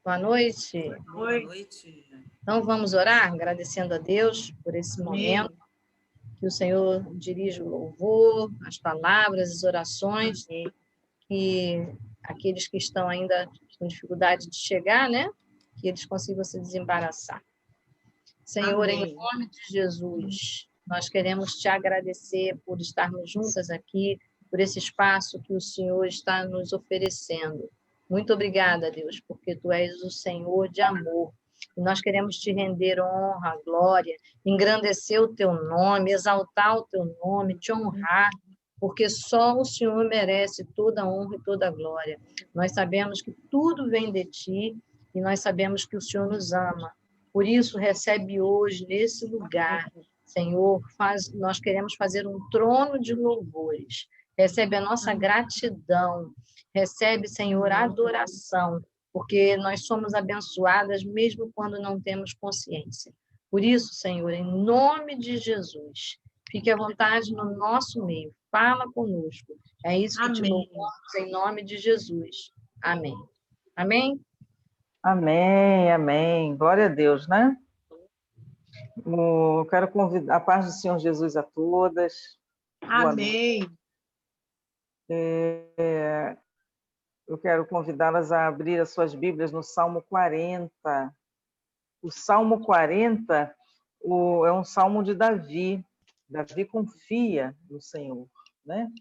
Boa noite. Boa noite. Então vamos orar, agradecendo a Deus por esse momento, que o Senhor dirija o louvor, as palavras, as orações, que aqueles que estão ainda com dificuldade de chegar, né? Que eles consigam se desembaraçar. Senhor, Amém. em nome de Jesus, nós queremos te agradecer por estarmos juntas aqui, por esse espaço que o Senhor está nos oferecendo. Muito obrigada, Deus, porque tu és o Senhor de amor. E nós queremos te render honra, glória, engrandecer o teu nome, exaltar o teu nome, te honrar, porque só o Senhor merece toda a honra e toda a glória. Nós sabemos que tudo vem de ti e nós sabemos que o Senhor nos ama. Por isso, recebe hoje, nesse lugar, Senhor, nós queremos fazer um trono de louvores. Recebe a nossa gratidão. Recebe, Senhor, a adoração, porque nós somos abençoadas mesmo quando não temos consciência. Por isso, Senhor, em nome de Jesus, fique à vontade no nosso meio. Fala conosco. É isso que te louvamos em nome de Jesus. Amém. Amém? Amém, amém. Glória a Deus, né? Eu quero convidar a paz do Senhor Jesus a todas. Amém. Eu quero convidá-las a abrir as suas Bíblias no Salmo 40. O Salmo 40 é um salmo de Davi. Davi confia no Senhor, né?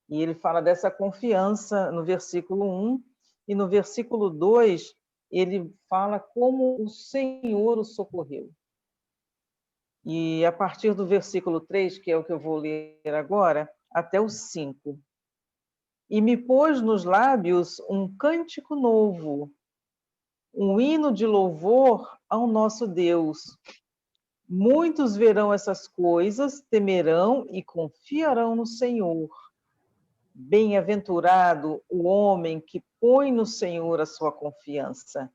E ele fala dessa confiança no versículo 1, e no versículo 2, ele fala como o Senhor o socorreu. E a partir do versículo 3, que é o que eu vou ler agora, até o 5. E me pôs nos lábios um cântico novo, um hino de louvor ao nosso Deus. Muitos verão essas coisas, temerão e confiarão no Senhor. Bem-aventurado o homem que põe no Senhor a sua confiança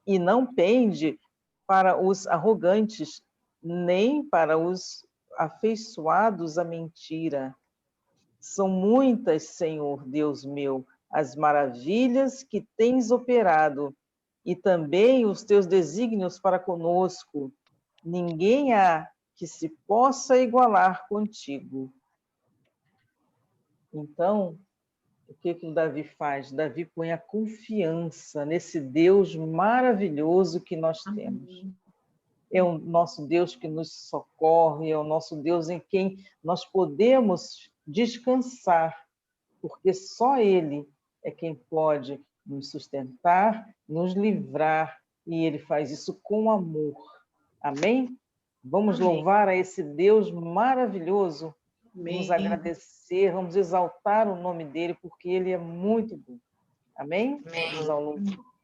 e não pende para os arrogantes, nem para os afeiçoados à mentira. São muitas, Senhor, Deus meu, as maravilhas que tens operado, e também os teus desígnios para conosco. Ninguém há que se possa igualar contigo. Então, o que o Davi faz? Davi põe a confiança nesse Deus maravilhoso que nós temos. É o nosso Deus que nos socorre, é o nosso Deus em quem nós podemos descansar, porque só Ele é quem pode nos sustentar, nos livrar, e Ele faz isso com amor. Amém? Vamos louvar a esse Deus maravilhoso, vamos agradecer, vamos exaltar o nome dEle, porque Ele é muito bom. Amém? Amém. Vamos ao louvor.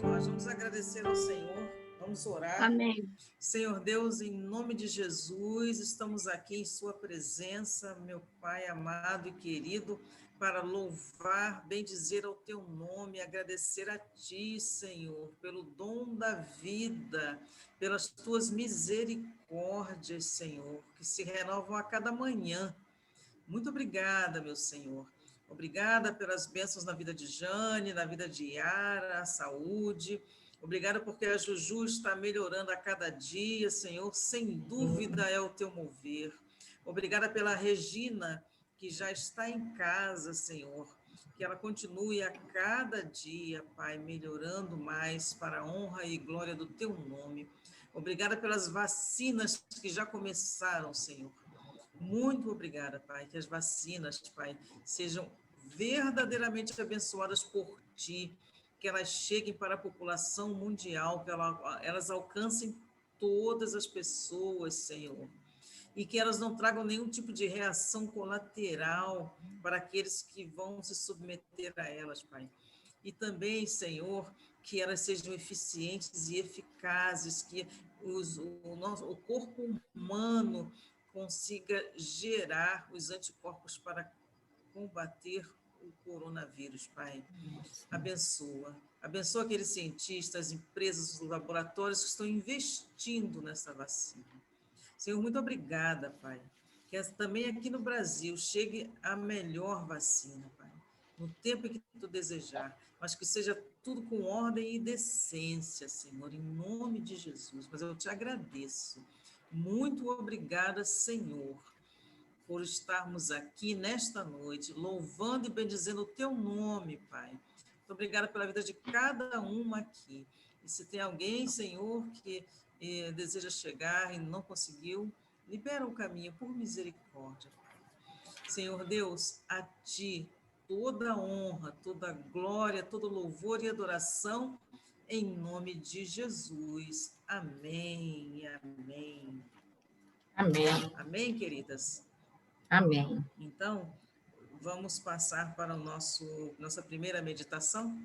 nós vamos agradecer ao Senhor, vamos orar. Amém. Senhor Deus, em nome de Jesus, estamos aqui em sua presença, meu Pai amado e querido, para louvar, bendizer ao teu nome, agradecer a ti, Senhor, pelo dom da vida, pelas tuas misericórdias, Senhor, que se renovam a cada manhã. Muito obrigada, meu Senhor. Obrigada pelas bênçãos na vida de Jane, na vida de Yara, a saúde. Obrigada porque a Juju está melhorando a cada dia, Senhor. Sem dúvida é o teu mover. Obrigada pela Regina, que já está em casa, Senhor. Que ela continue a cada dia, Pai, melhorando mais para a honra e glória do teu nome. Obrigada pelas vacinas que já começaram, Senhor. Muito obrigada, Pai, que as vacinas, Pai, sejam verdadeiramente abençoadas por Ti, que elas cheguem para a população mundial, que elas alcancem todas as pessoas, Senhor, e que elas não tragam nenhum tipo de reação colateral para aqueles que vão se submeter a elas, Pai. E também, Senhor, que elas sejam eficientes e eficazes, que o corpo humano consiga gerar os anticorpos para combater o coronavírus, Pai. Abençoa. Abençoa aqueles cientistas, empresas, os laboratórios que estão investindo nessa vacina. Senhor, muito obrigada, Pai. Que também aqui no Brasil chegue a melhor vacina, Pai. No tempo em que tu desejar, mas que seja tudo com ordem e decência, Senhor, em nome de Jesus. Mas eu te agradeço. Muito obrigada, Senhor, por estarmos aqui nesta noite, louvando e bendizendo o teu nome, Pai. Muito obrigada pela vida de cada uma aqui. E se tem alguém, Senhor, que deseja chegar e não conseguiu, libera o caminho por misericórdia, Pai. Senhor Deus, a Ti toda honra, toda glória, todo louvor e adoração, em nome de Jesus. Amém, amém. Amém. Amém, queridas? Amém. Então, vamos passar para nossa primeira meditação.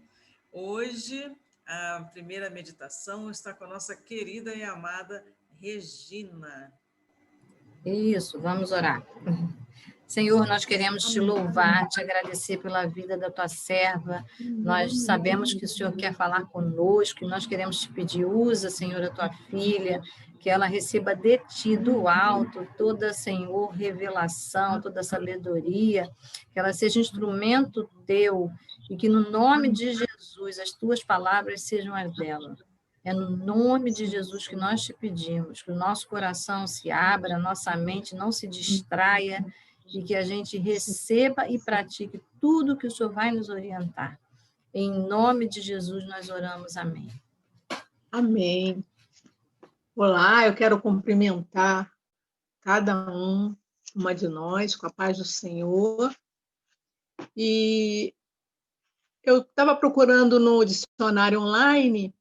Hoje, a primeira meditação está com a nossa querida e amada Regina. Isso, vamos orar. Senhor, nós queremos te louvar, te agradecer pela vida da tua serva. Nós sabemos que o Senhor quer falar conosco e nós queremos te pedir, usa, Senhor, a tua filha, que ela receba de ti do alto toda, Senhor, revelação, toda sabedoria, que ela seja instrumento teu e que no nome de Jesus as tuas palavras sejam as dela. É no nome de Jesus que nós te pedimos, que o nosso coração se abra, a nossa mente não se distraia, e que a gente receba e pratique tudo que o Senhor vai nos orientar. Em nome de Jesus nós oramos, amém. Amém. Olá, eu quero cumprimentar cada uma de nós com a paz do Senhor. E eu estava procurando no dicionário online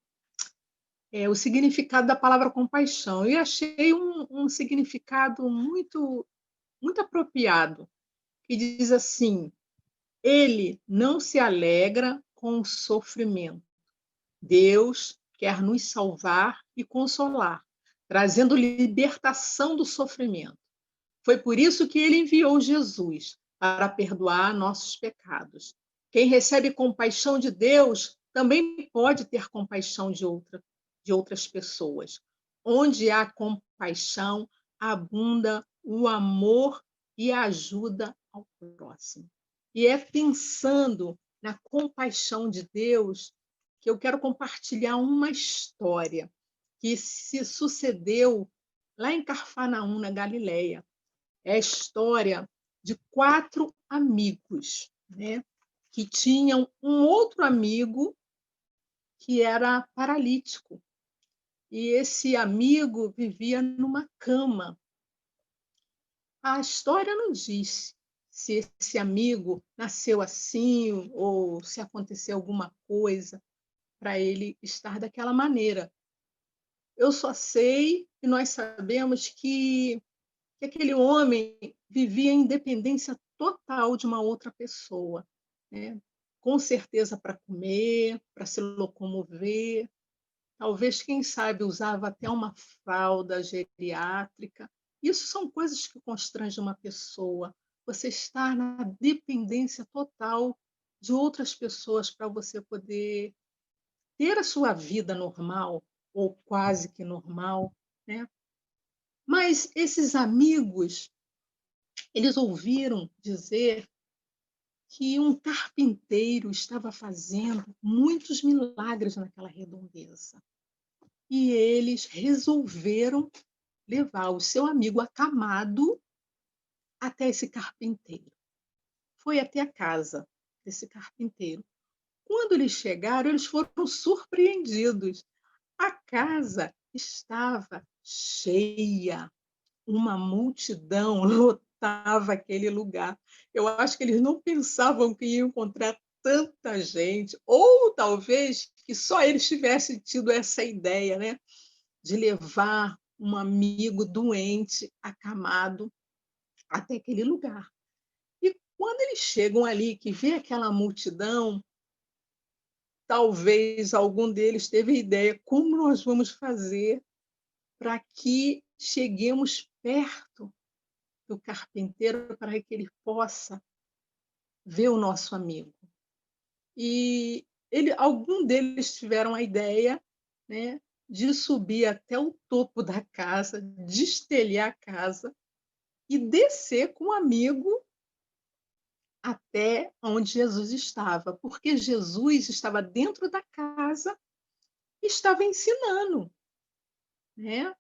o significado da palavra compaixão e achei um significado muito, muito apropriado, que diz assim: ele não se alegra com o sofrimento. Deus quer nos salvar e consolar, trazendo libertação do sofrimento. Foi por isso que ele enviou Jesus, para perdoar nossos pecados. Quem recebe compaixão de Deus também pode ter compaixão de outras pessoas. Onde há compaixão, abunda o amor e a ajuda ao próximo. E é pensando na compaixão de Deus que eu quero compartilhar uma história que se sucedeu lá em Cafarnaum, na Galileia. É a história de 4 amigos, né, que tinham um outro amigo que era paralítico. E esse amigo vivia numa cama. A história não diz se esse amigo nasceu assim ou se aconteceu alguma coisa para ele estar daquela maneira. Eu só sei e nós sabemos que aquele homem vivia em dependência total de uma outra pessoa, né? com certeza para comer, para se locomover. Talvez, quem sabe, usava até uma fralda geriátrica. Isso são coisas que constrangem uma pessoa. Você estar na dependência total de outras pessoas para você poder ter a sua vida normal, ou quase que normal, né? Mas esses amigos, eles ouviram dizer que um carpinteiro estava fazendo muitos milagres naquela redondeza. E eles resolveram levar o seu amigo acamado até esse carpinteiro. Foi até a casa desse carpinteiro. Quando eles chegaram, eles foram surpreendidos. A casa estava cheia, uma multidão lotava aquele lugar. Eu acho que eles não pensavam que iam encontrar tanta gente, ou talvez que só eles tivessem tido essa ideia, né, de levar um amigo doente, acamado, até aquele lugar. E quando eles chegam ali, que vê aquela multidão, talvez algum deles teve a ideia: como nós vamos fazer para que cheguemos perto do carpinteiro para que ele possa ver o nosso amigo? E algum deles tiveram a ideia, né, de subir até o topo da casa, destelhar a casa e descer com o amigo até onde Jesus estava, porque Jesus estava dentro da casa e estava ensinando, né?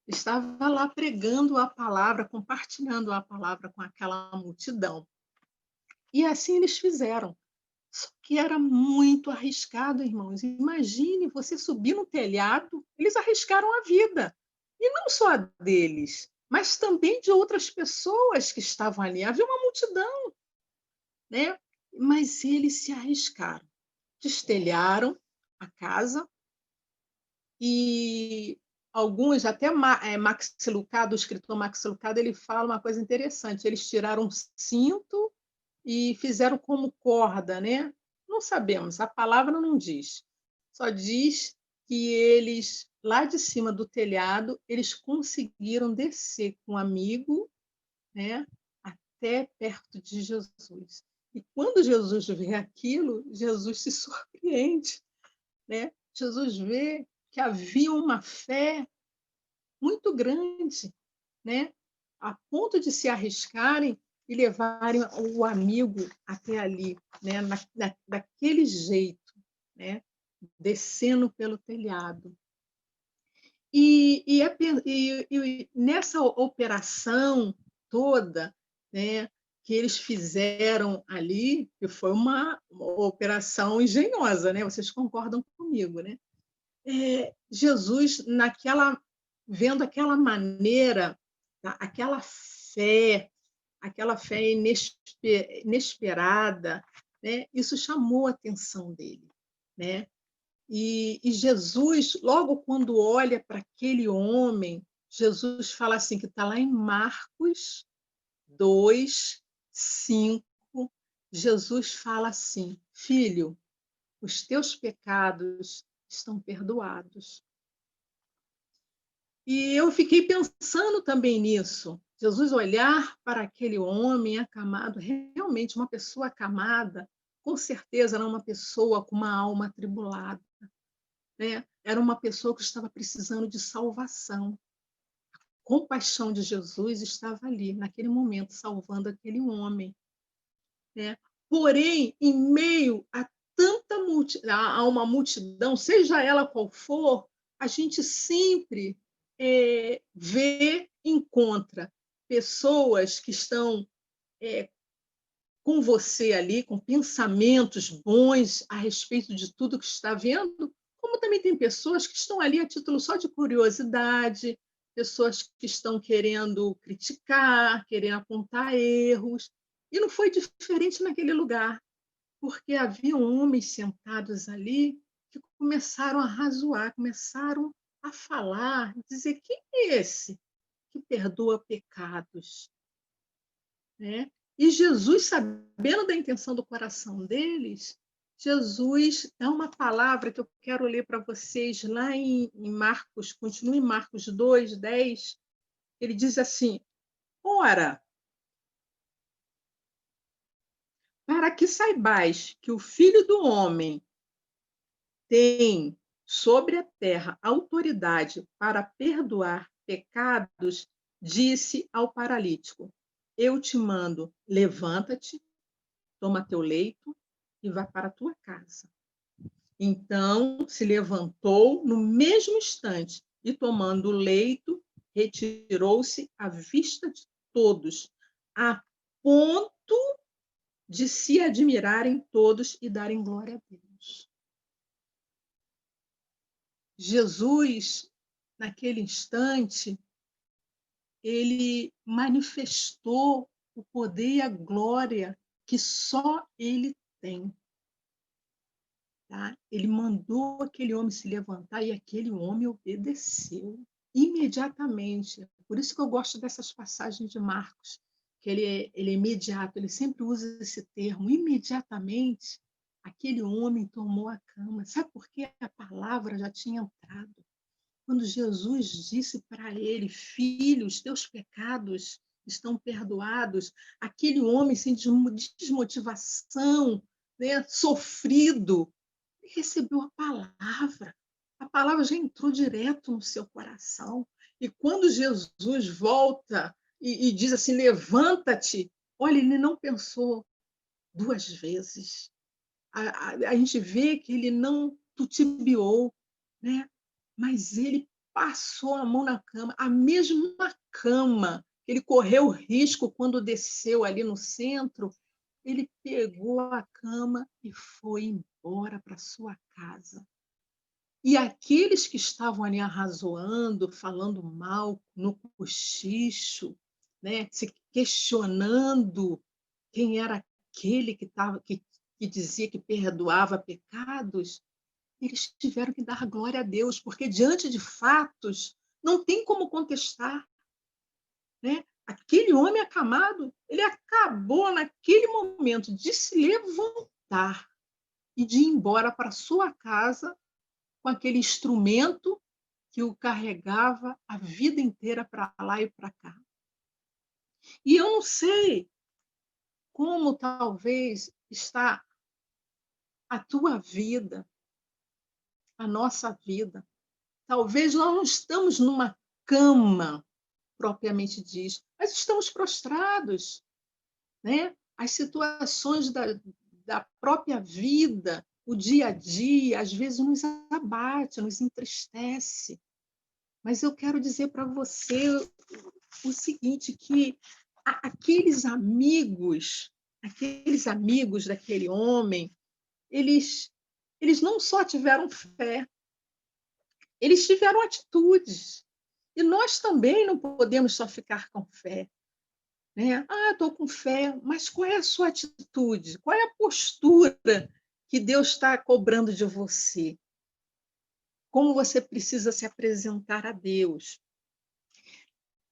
Estava lá pregando a palavra, compartilhando a palavra com aquela multidão. E assim eles fizeram. Só que era muito arriscado, irmãos. Imagine você subir no telhado, eles arriscaram a vida. E não só a deles, mas também de outras pessoas que estavam ali. Havia uma multidão, né? Mas eles se arriscaram. Destelharam a casa e alguns, até Max Lucado, o escritor Max Lucado, ele fala uma coisa interessante. Eles tiraram um cinto e fizeram como corda, né? Não sabemos, a palavra não diz. Só diz que eles, lá de cima do telhado, eles conseguiram descer com um amigo, né, até perto de Jesus. E quando Jesus vê aquilo, Jesus se surpreende, né? Jesus vê que havia uma fé muito grande, né? A ponto de se arriscarem e levarem o amigo até ali, né? Daquele jeito, né? Descendo pelo telhado. E nessa operação toda, né, que eles fizeram ali, que foi uma operação engenhosa, né? Vocês concordam comigo, né? Jesus, vendo aquela maneira, tá? Aquela fé inesperada, né? Isso chamou a atenção dele, né? E Jesus, logo quando olha para aquele homem, Jesus fala assim, que está lá em Marcos 2:5, Jesus fala assim: filho, os teus pecados estão perdoados. E eu fiquei pensando também nisso. Jesus olhar para aquele homem acamado, realmente uma pessoa acamada, com certeza era uma pessoa com uma alma atribulada, né? Era uma pessoa que estava precisando de salvação. A compaixão de Jesus estava ali, naquele momento, salvando aquele homem, né? Porém, em meio a a uma multidão, seja ela qual for, a gente sempre encontra pessoas que estão com você ali, com pensamentos bons a respeito de tudo que está vendo, como também tem pessoas que estão ali a título só de curiosidade, pessoas que estão querendo criticar, querendo apontar erros. E não foi diferente naquele lugar, porque havia homens sentados ali que começaram a razoar, começaram a falar, dizer: quem é esse que perdoa pecados? Né? E Jesus, sabendo da intenção do coração deles, Jesus dá uma palavra que eu quero ler para vocês lá em Marcos, continua em Marcos 2, 10. Ele diz assim: ora, para que saibais que o Filho do Homem tem sobre a terra autoridade para perdoar pecados, disse ao paralítico: eu te mando, levanta-te, toma teu leito e vá para a tua casa. Então se levantou no mesmo instante e, tomando o leito, retirou-se à vista de todos, a ponto de se admirarem todos e darem glória a Deus. Jesus, naquele instante, ele manifestou o poder e a glória que só ele tem. Tá? Ele mandou aquele homem se levantar e aquele homem obedeceu imediatamente. Por isso que eu gosto dessas passagens de Marcos, que ele é imediato, ele sempre usa esse termo, imediatamente. Aquele homem tomou a cama. Sabe por quê? A palavra já tinha entrado. Quando Jesus disse para ele: filho, os teus pecados estão perdoados, aquele homem sem desmotivação, né, sofrido, recebeu a palavra já entrou direto no seu coração. E quando Jesus volta e diz assim: levanta-te, olha, ele não pensou duas vezes. A gente vê que ele não titubeou, né? Mas ele passou a mão na cama, a mesma cama que ele correu risco quando desceu ali no centro. Ele pegou a cama e foi embora para sua casa. E aqueles que estavam ali arrazoando, falando mal, no cochicho, né, se questionando quem era aquele que dizia que perdoava pecados, eles tiveram que dar glória a Deus, porque diante de fatos não tem como contestar, né? Aquele homem acamado, ele acabou naquele momento de se levantar e de ir embora para sua casa com aquele instrumento que o carregava a vida inteira para lá e para cá. E eu não sei como talvez está a tua vida, a nossa vida. Talvez nós não estamos numa cama propriamente disso, mas estamos prostrados, né? As situações da própria vida, o dia a dia, às vezes nos abate, nos entristece. Mas eu quero dizer para você o seguinte, que aqueles amigos daquele homem, eles não só tiveram fé, eles tiveram atitudes. E nós também não podemos só ficar com fé, né? Estou com fé, mas qual é a sua atitude? Qual é a postura que Deus está cobrando de você? Como você precisa se apresentar a Deus?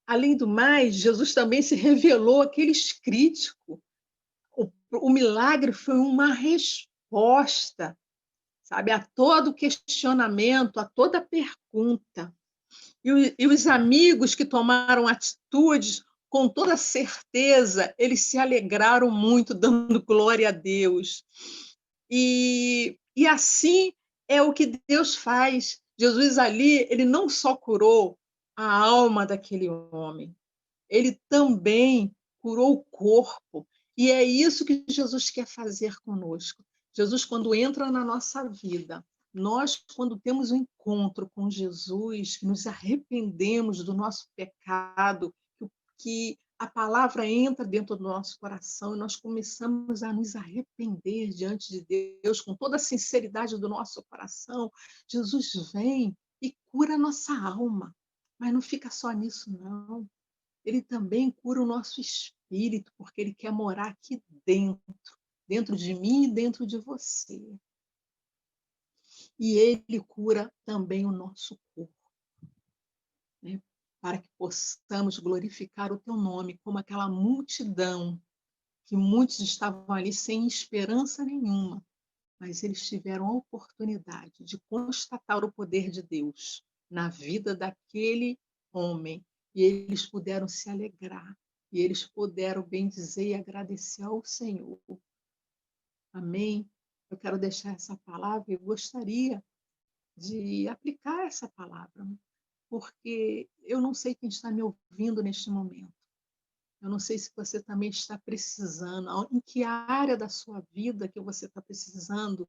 Além do mais, Jesus também se revelou àqueles críticos. O milagre foi uma resposta, sabe, a todo questionamento, a toda pergunta. E os amigos que tomaram atitudes, com toda certeza, eles se alegraram muito, dando glória a Deus. E assim é o que Deus faz. Jesus ali, ele não só curou a alma daquele homem, ele também curou o corpo. E é isso que Jesus quer fazer conosco. Jesus, quando entra na nossa vida, nós, quando temos um encontro com Jesus, nos arrependemos do nosso pecado, que a palavra entra dentro do nosso coração e nós começamos a nos arrepender diante de Deus com toda a sinceridade do nosso coração. Jesus vem e cura a nossa alma, mas não fica só nisso, não. Ele também cura o nosso espírito, porque ele quer morar aqui dentro de mim e dentro de você. E ele cura também o nosso corpo, né? Para que possamos glorificar o teu nome, como aquela multidão, que muitos estavam ali sem esperança nenhuma, mas eles tiveram a oportunidade de constatar o poder de Deus na vida daquele homem, e eles puderam se alegrar, e eles puderam bendizer e agradecer ao Senhor. Amém? Eu quero deixar essa palavra e gostaria de aplicar essa palavra, porque eu não sei quem está me ouvindo neste momento. Eu não sei se você também está precisando, em que área da sua vida que você está precisando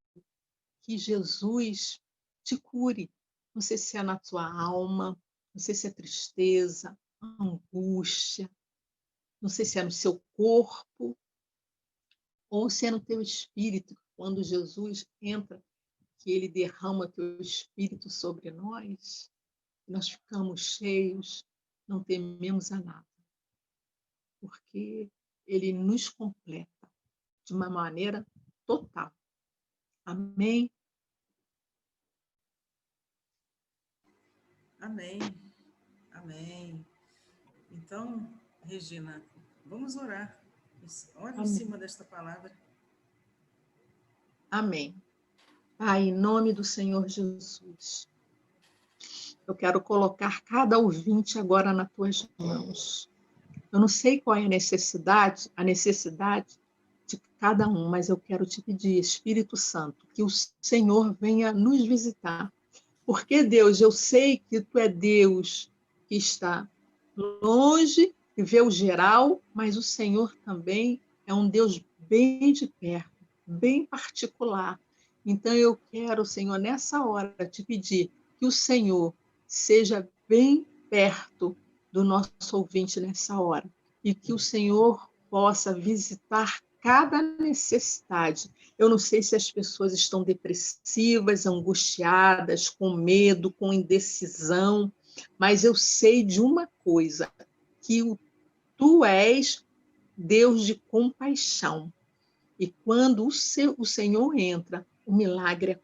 que Jesus te cure. Não sei se é na tua alma, não sei se é tristeza, angústia, não sei se é no seu corpo, ou se é no teu espírito, quando Jesus entra, que ele derrama teu espírito sobre nós, nós ficamos cheios, não tememos a nada, porque ele nos completa de uma maneira total. Amém? Amém. Amém. Então, Regina, vamos orar. Ore em cima desta palavra. Amém. Pai, em nome do Senhor Jesus, eu quero colocar cada ouvinte agora nas tuas mãos. Eu não sei qual é a necessidade de cada um, mas eu quero te pedir, Espírito Santo, que o Senhor venha nos visitar. Porque, Deus, eu sei que tu é Deus que está longe e vê o geral, mas o Senhor também é um Deus bem de perto, bem particular. Então, eu quero, Senhor, nessa hora, te pedir que o Senhor seja bem perto do nosso ouvinte nessa hora e que o Senhor possa visitar cada necessidade. Eu não sei se as pessoas estão depressivas, angustiadas, com medo, com indecisão, mas eu sei de uma coisa, que tu és Deus de compaixão. E quando o Senhor entra, o milagre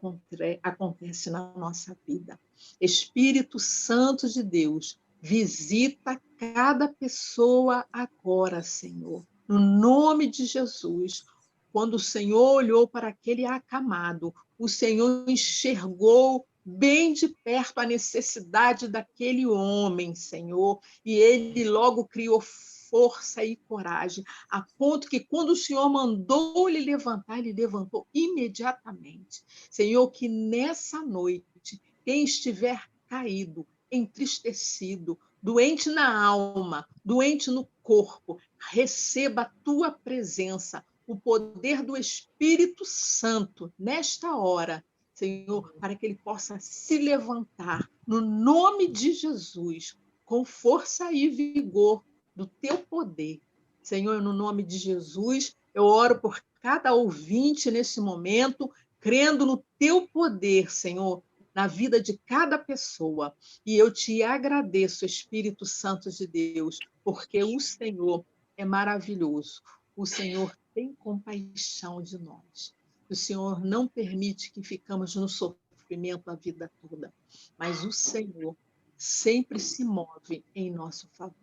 acontece na nossa vida. Espírito Santo de Deus, visita cada pessoa agora, Senhor. No nome de Jesus. Quando o Senhor olhou para aquele acamado, o Senhor enxergou bem de perto a necessidade daquele homem, Senhor, e ele logo criou força e coragem, a ponto que quando o Senhor mandou ele levantar, ele levantou imediatamente. Senhor, que nessa noite, quem estiver caído, entristecido, doente na alma, doente no corpo, receba a tua presença, o poder do Espírito Santo nesta hora, Senhor, para que ele possa se levantar no nome de Jesus, com força e vigor do teu poder. Senhor, no nome de Jesus, eu oro por cada ouvinte nesse momento, crendo no teu poder, Senhor, na vida de cada pessoa. E eu te agradeço, Espírito Santo de Deus, porque o Senhor é maravilhoso. O Senhor tem compaixão de nós. O Senhor não permite que ficamos no sofrimento a vida toda, mas o Senhor sempre se move em nosso favor.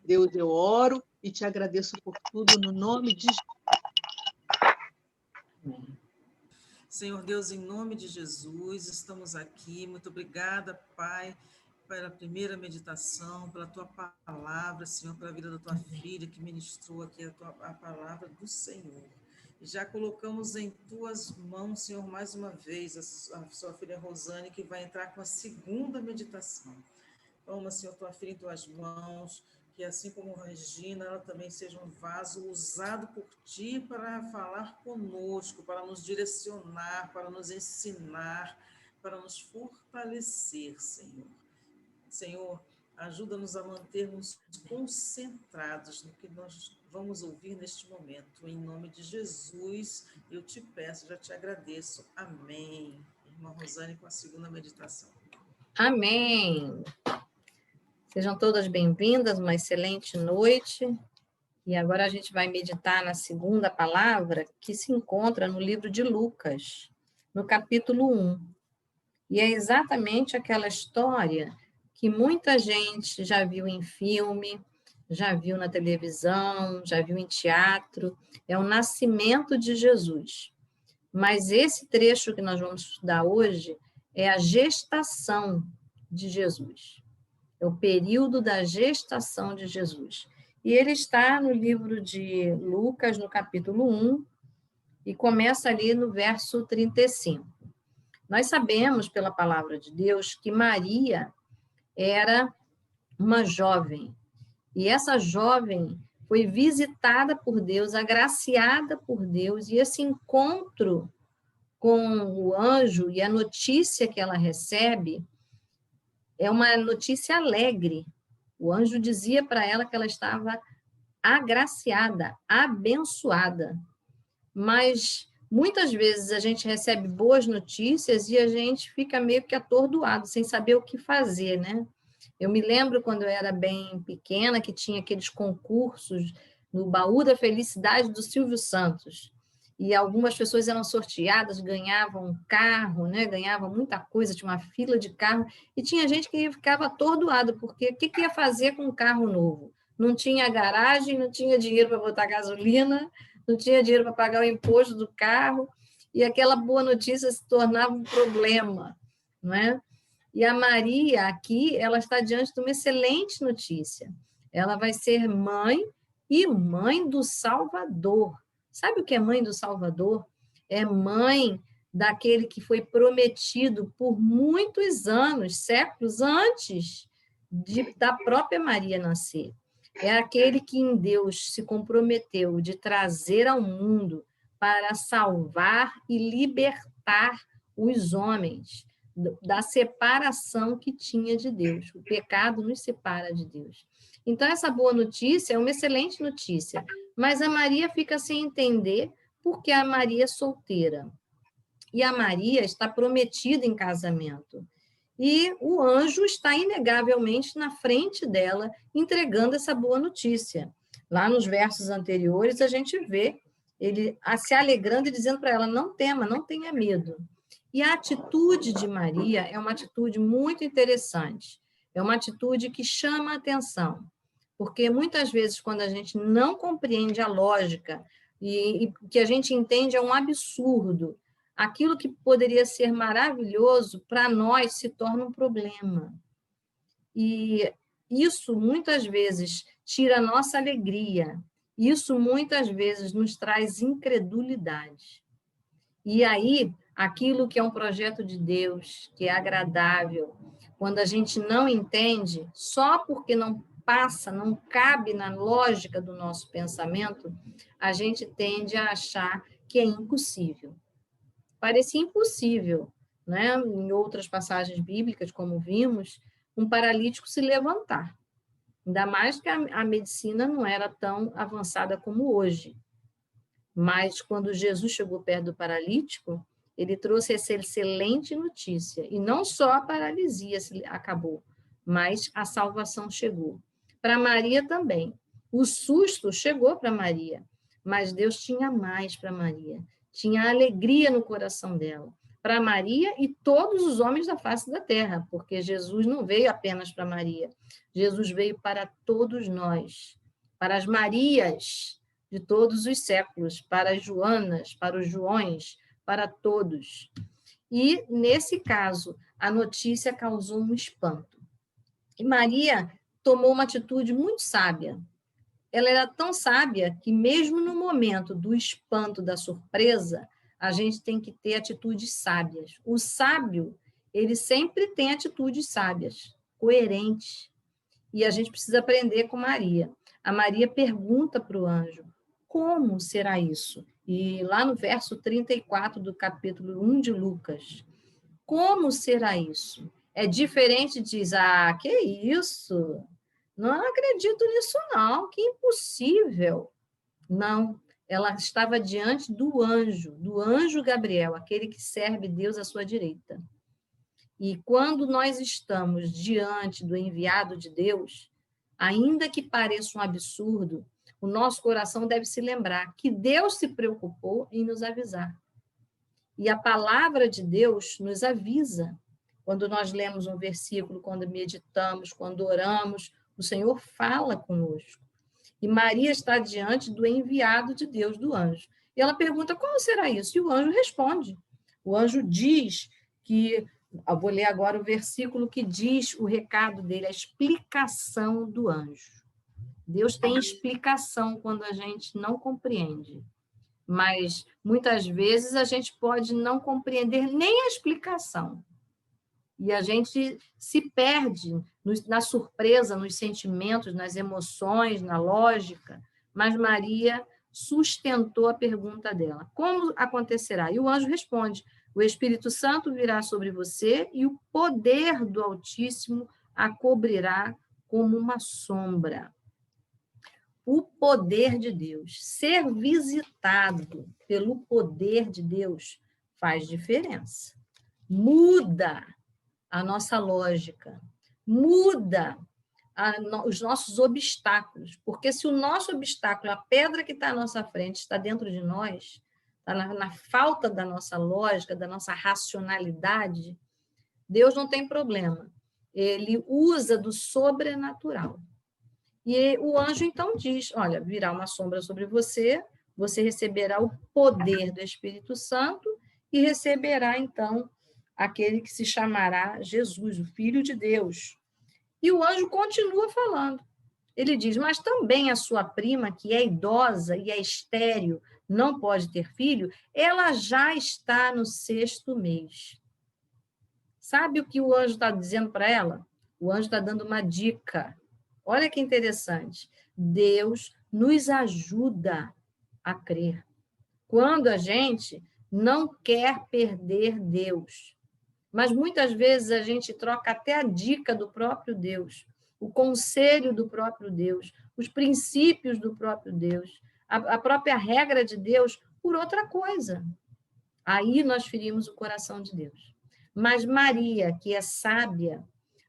Deus, eu oro e te agradeço por tudo no nome de Jesus. Senhor Deus, em nome de Jesus, estamos aqui. Muito obrigada, Pai, pela primeira meditação, pela tua palavra, Senhor, pela vida da tua filha que ministrou aqui a palavra do Senhor. E já colocamos em tuas mãos, Senhor, mais uma vez, a sua filha Rosane, que vai entrar com a segunda meditação. Toma, Senhor, tua filha em tuas mãos, que assim como Regina, ela também seja um vaso usado por ti para falar conosco, para nos direcionar, para nos ensinar, para nos fortalecer, Senhor. Senhor, ajuda-nos a mantermos concentrados no que nós vamos ouvir neste momento. Em nome de Jesus, eu te peço, já te agradeço. Amém. Irmã Rosane, com a segunda meditação. Amém. Sejam todas bem-vindas, uma excelente noite. E agora a gente vai meditar na segunda palavra, que se encontra no livro de Lucas, no capítulo 1. E é exatamente aquela história que muita gente já viu em filme, já viu na televisão, já viu em teatro. É o nascimento de Jesus. Mas esse trecho que nós vamos estudar hoje é a gestação de Jesus. É o período da gestação de Jesus. E ele está no livro de Lucas, no capítulo 1, e começa ali no verso 35. Nós sabemos, pela palavra de Deus, que Maria era uma jovem, e essa jovem foi visitada por Deus, agraciada por Deus, e esse encontro com o anjo e a notícia que ela recebe é uma notícia alegre. O anjo dizia para ela que ela estava agraciada, abençoada. Mas muitas vezes a gente recebe boas notícias e a gente fica meio que atordoado, sem saber o que fazer, né? Eu me lembro quando eu era bem pequena, que tinha aqueles concursos no Baú da Felicidade do Silvio Santos. E algumas pessoas eram sorteadas, ganhavam um carro, né? Ganhavam muita coisa, tinha uma fila de carro, e tinha gente que ficava atordoado, porque o que ia fazer com um carro novo? Não tinha garagem, não tinha dinheiro para botar gasolina, não tinha dinheiro para pagar o imposto do carro, e aquela boa notícia se tornava um problema, não é? E a Maria, aqui, ela está diante de uma excelente notícia. Ela vai ser mãe e mãe do Salvador. Sabe o que é mãe do Salvador? É mãe daquele que foi prometido por muitos anos, séculos antes da própria Maria nascer. É aquele que em Deus se comprometeu de trazer ao mundo para salvar e libertar os homens da separação que tinha de Deus. O pecado nos separa de Deus. Então, essa boa notícia é uma excelente notícia, mas a Maria fica sem entender porque a Maria é solteira. E a Maria está prometida em casamento. E o anjo está inegavelmente na frente dela, entregando essa boa notícia. Lá nos versos anteriores, a gente vê ele se alegrando e dizendo para ela, não tema, não tenha medo. E a atitude de Maria é uma atitude muito interessante. É uma atitude que chama a atenção. Porque muitas vezes, quando a gente não compreende a lógica e que a gente entende é um absurdo, aquilo que poderia ser maravilhoso, para nós se torna um problema. E isso, muitas vezes, tira a nossa alegria. Isso, muitas vezes, nos traz incredulidade. E aí, aquilo que é um projeto de Deus, que é agradável, quando a gente não entende, só porque não passa, não cabe na lógica do nosso pensamento, a gente tende a achar que é impossível. Parecia impossível, né? Em outras passagens bíblicas, como vimos, um paralítico se levantar. Ainda mais que a medicina não era tão avançada como hoje. Mas, quando Jesus chegou perto do paralítico, ele trouxe essa excelente notícia. E não só a paralisia acabou, mas a salvação chegou. Para Maria também. O susto chegou para Maria, mas Deus tinha mais para Maria. Tinha alegria no coração dela. Para Maria e todos os homens da face da terra, porque Jesus não veio apenas para Maria. Jesus veio para todos nós, para as Marias de todos os séculos, para as Joanas, para os Joões, para todos. E, nesse caso, a notícia causou um espanto. E Maria tomou uma atitude muito sábia. Ela era tão sábia que, mesmo no momento do espanto, da surpresa, a gente tem que ter atitudes sábias. O sábio, ele sempre tem atitudes sábias, coerentes. E a gente precisa aprender com Maria. A Maria pergunta para o anjo, como será isso? E lá no verso 34 do capítulo 1 de Lucas, como será isso? É diferente, diz, que isso? Não acredito nisso não, que impossível. Não, ela estava diante do anjo Gabriel, aquele que serve Deus à sua direita. E quando nós estamos diante do enviado de Deus, ainda que pareça um absurdo, o nosso coração deve se lembrar que Deus se preocupou em nos avisar. E a palavra de Deus nos avisa. Quando nós lemos um versículo, quando meditamos, quando oramos, o Senhor fala conosco. E Maria está diante do enviado de Deus, do anjo. E ela pergunta, qual será isso? E o anjo responde. O anjo diz que, eu vou ler agora o versículo que diz o recado dele, a explicação do anjo. Deus tem explicação quando a gente não compreende. Mas, muitas vezes, a gente pode não compreender nem a explicação. E a gente se perde na surpresa, nos sentimentos, nas emoções, na lógica. Mas Maria sustentou a pergunta dela. Como acontecerá? E o anjo responde, o Espírito Santo virá sobre você e o poder do Altíssimo a cobrirá como uma sombra. O poder de Deus, ser visitado pelo poder de Deus, faz diferença. Muda a nossa lógica, muda os nossos obstáculos, porque se o nosso obstáculo, a pedra que está à nossa frente, está dentro de nós, está na falta da nossa lógica, da nossa racionalidade, Deus não tem problema. Ele usa do sobrenatural. E o anjo, então, diz, olha, virá uma sombra sobre você, você receberá o poder do Espírito Santo e receberá, então, aquele que se chamará Jesus, o Filho de Deus. E o anjo continua falando. Ele diz, mas também a sua prima, que é idosa e é estéril, não pode ter filho, ela já está no 6º mês. Sabe o que o anjo está dizendo para ela? O anjo está dando uma dica. Olha que interessante. Deus nos ajuda a crer. Quando a gente não quer perder Deus. Mas muitas vezes a gente troca até a dica do próprio Deus, o conselho do próprio Deus, os princípios do próprio Deus, a própria regra de Deus por outra coisa. Aí nós ferimos o coração de Deus. Mas Maria, que é sábia,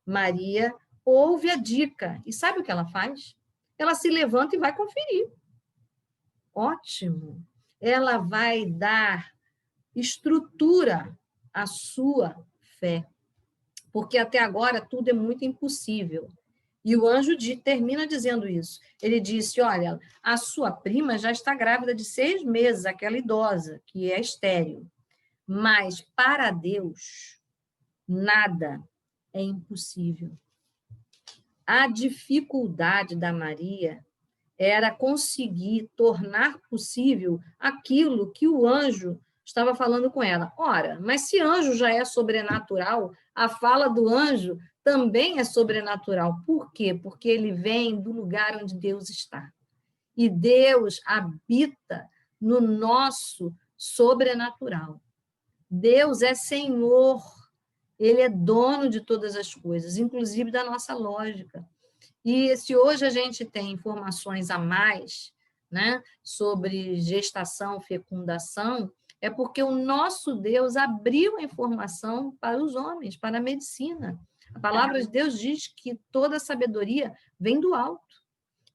Maria ouve a dica. E sabe o que ela faz? Ela se levanta e vai conferir. Ótimo. Ela vai dar estrutura à sua fé. Porque até agora tudo é muito impossível. E o anjo termina dizendo isso. Ele disse, olha, a sua prima já está grávida de 6 meses, aquela idosa, que é estéril. Mas para Deus, nada é impossível. A dificuldade da Maria era conseguir tornar possível aquilo que o anjo estava falando com ela. Ora, mas se anjo já é sobrenatural, a fala do anjo também é sobrenatural. Por quê? Porque ele vem do lugar onde Deus está. E Deus habita no nosso sobrenatural. Deus é Senhor, Ele é dono de todas as coisas, inclusive da nossa lógica. E se hoje a gente tem informações a mais, né, sobre gestação, fecundação, é porque o nosso Deus abriu a informação para os homens, para a medicina. A palavra de Deus diz que toda sabedoria vem do alto.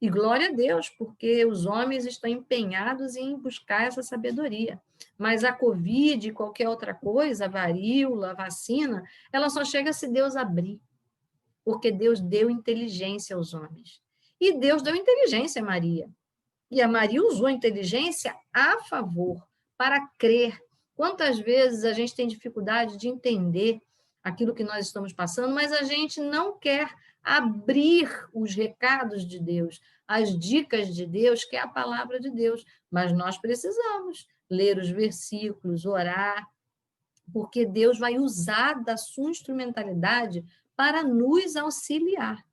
E glória a Deus, porque os homens estão empenhados em buscar essa sabedoria. Mas a Covid e qualquer outra coisa, a varíola, a vacina, ela só chega se Deus abrir. Porque Deus deu inteligência aos homens. E Deus deu inteligência a Maria. E a Maria usou a inteligência a favor, para crer. Quantas vezes a gente tem dificuldade de entender aquilo que nós estamos passando, mas a gente não quer abrir os recados de Deus, as dicas de Deus, que é a palavra de Deus. Mas nós precisamos ler os versículos, orar, porque Deus vai usar da sua instrumentalidade para nos auxiliar.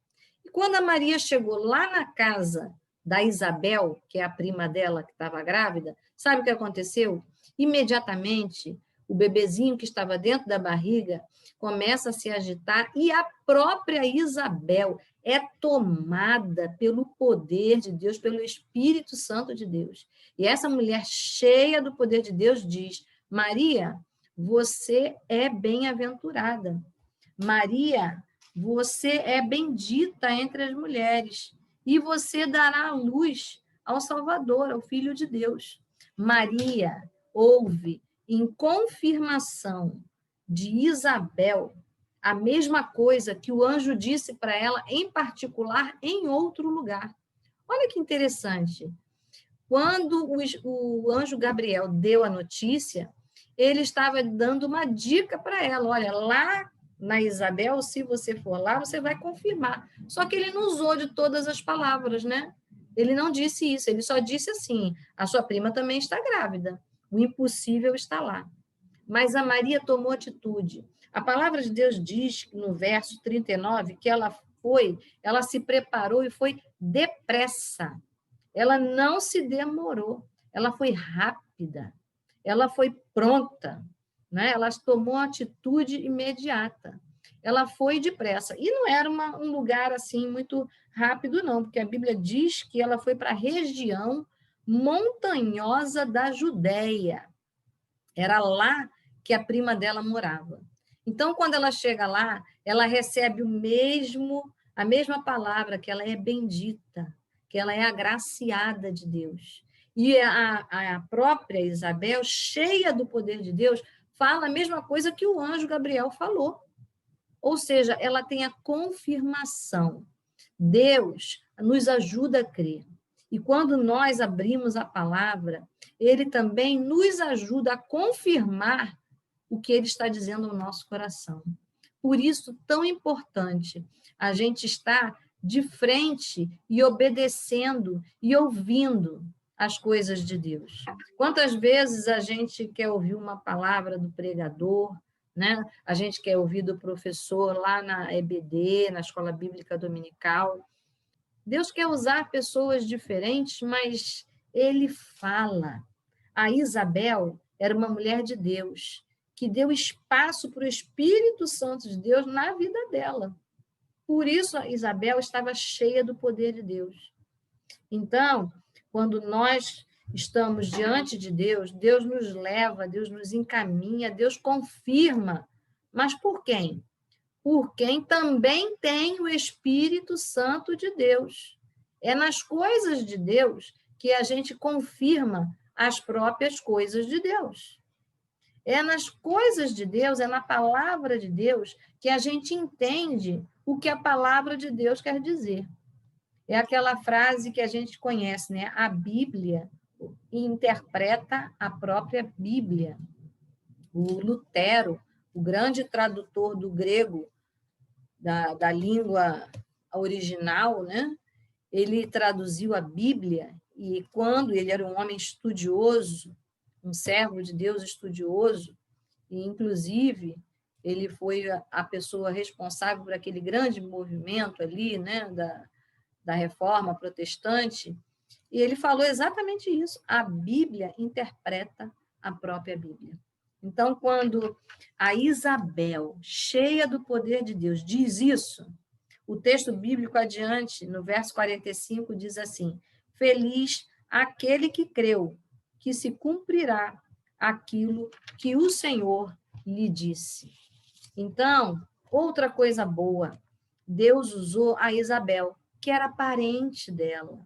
E quando a Maria chegou lá na casa da Isabel, que é a prima dela que estava grávida, sabe o que aconteceu? Imediatamente, o bebezinho que estava dentro da barriga começa a se agitar e a própria Isabel é tomada pelo poder de Deus, pelo Espírito Santo de Deus. E essa mulher cheia do poder de Deus diz, Maria, você é bem-aventurada. Maria, você é bendita entre as mulheres e você dará a luz ao Salvador, ao Filho de Deus. Maria ouve em confirmação de Isabel a mesma coisa que o anjo disse para ela, em particular, em outro lugar. Olha que interessante. Quando o anjo Gabriel deu a notícia, ele estava dando uma dica para ela. Olha, lá na Isabel, se você for lá, você vai confirmar. Só que ele não usou de todas as palavras, né? Ele não disse isso, ele só disse assim, a sua prima também está grávida. O impossível está lá. Mas a Maria tomou atitude. A palavra de Deus diz, no verso 39, que ela se preparou e foi depressa. Ela não se demorou, ela foi rápida, ela foi pronta, né? Ela tomou atitude imediata. Ela foi depressa. E não era um lugar assim muito rápido, não, porque a Bíblia diz que ela foi para a região montanhosa da Judéia. Era lá que a prima dela morava. Então, quando ela chega lá, ela recebe a mesma palavra, que ela é bendita, que ela é agraciada de Deus. E a própria Isabel, cheia do poder de Deus, fala a mesma coisa que o anjo Gabriel falou. Ou seja, ela tem a confirmação. Deus nos ajuda a crer. E quando nós abrimos a palavra, ele também nos ajuda a confirmar o que ele está dizendo no nosso coração. Por isso, tão importante a gente estar de frente e obedecendo e ouvindo as coisas de Deus. Quantas vezes a gente quer ouvir uma palavra do pregador, né? A gente quer ouvir do professor lá na EBD, na Escola Bíblica Dominical. Deus quer usar pessoas diferentes, mas ele fala. A Isabel era uma mulher de Deus, que deu espaço para o Espírito Santo de Deus na vida dela. Por isso, a Isabel estava cheia do poder de Deus. Então, quando nós estamos diante de Deus, Deus nos leva, Deus nos encaminha, Deus confirma. Mas por quem? Por quem também tem o Espírito Santo de Deus. É nas coisas de Deus que a gente confirma as próprias coisas de Deus. É nas coisas de Deus, é na palavra de Deus que a gente entende o que a palavra de Deus quer dizer. É aquela frase que a gente conhece, né? A Bíblia interpreta a própria Bíblia. O Lutero, o grande tradutor do grego, da língua original, né? Ele traduziu a Bíblia e quando ele era um homem estudioso, um servo de Deus estudioso, e inclusive ele foi a pessoa responsável por aquele grande movimento ali, né, da Reforma Protestante, e ele falou exatamente isso, a Bíblia interpreta a própria Bíblia. Então, quando a Isabel, cheia do poder de Deus, diz isso, o texto bíblico adiante, no verso 45, diz assim, feliz aquele que creu, que se cumprirá aquilo que o Senhor lhe disse. Então, outra coisa boa, Deus usou a Isabel, que era parente dela.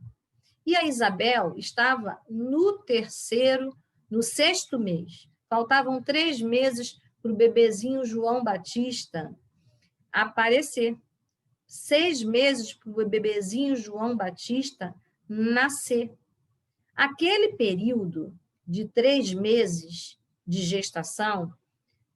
E a Isabel estava no 6º mês. Faltavam 3 meses para o bebezinho João Batista aparecer. 6 meses para o bebezinho João Batista nascer. Aquele período de 3 meses de gestação,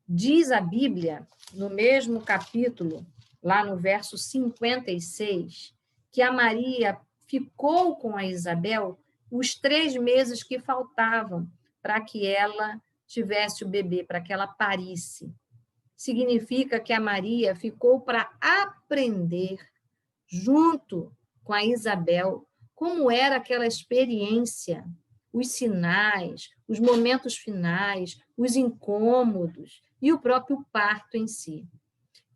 diz a Bíblia, no mesmo capítulo, lá no verso 56, que a Maria ficou com a Isabel os 3 meses que faltavam para que ela tivesse o bebê, para que ela parisse. Significa que a Maria ficou para aprender, junto com a Isabel, como era aquela experiência, os sinais, os momentos finais, os incômodos e o próprio parto em si.